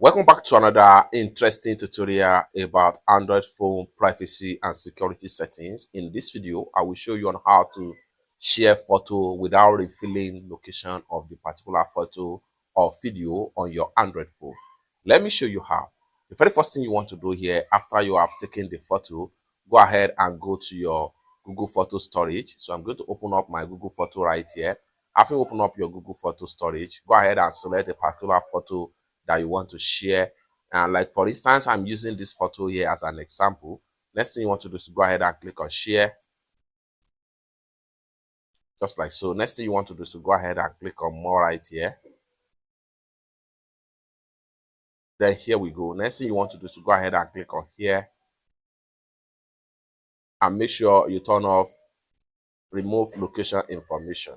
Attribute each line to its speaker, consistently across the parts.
Speaker 1: Welcome back to another interesting tutorial about Android phone privacy and security settings. In this video, I will show you on how to share photo without revealing location of the particular photo or video on your Android phone. Let me show you how. The very first thing you want to do here, after you have taken the photo, go ahead and go to your Google Photo storage. So I'm going to open up my Google Photo right here. After you open up your Google Photo storage, go ahead and select a particular photo that you want to share. And like for instance, I'm using this photo here as an example. Next thing you want to do is to go ahead and click on share, just like so. Next thing you want to do is to go ahead and click on more right here. Then here we go. Next thing you want to do is to go ahead and click on here and make sure you turn off remove location information.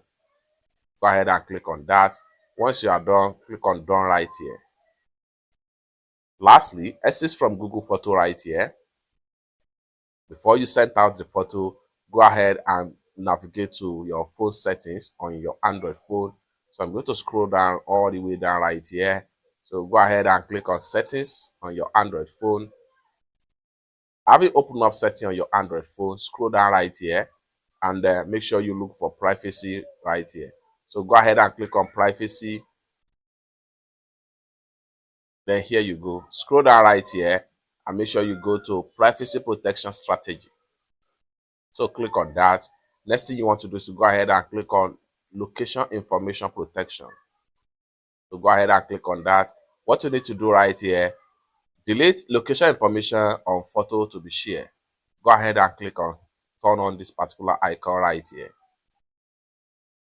Speaker 1: Go ahead and click on that. Once you are done, click on done right here. Lastly, exit from Google Photo right here. Before you send out the photo, go ahead and navigate to your phone settings on your Android phone. So I'm going to scroll down all the way down right here. So go ahead and click on settings on your Android phone. Having opened up settings on your Android phone, scroll down right here and make sure you look for privacy right here. So go ahead and click on privacy. Then here you go. Scroll down right here and make sure you go to privacy protection strategy. So click on that. Next thing you want to do is to go ahead and click on location information protection. So go ahead and click on that. What you need to do right here, delete location information on photo to be shared. Go ahead and click on turn on this particular icon right here.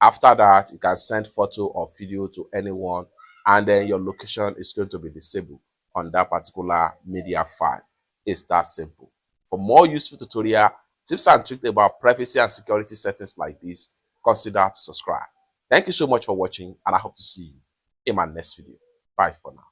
Speaker 1: After that, you can send photo or video to anyone, and then your location is going to be disabled on that particular media file. It's that simple. For more useful tutorial, tips and tricks about privacy and security settings like this, consider to subscribe. Thank you so much for watching, and I hope to see you in my next video. Bye for now.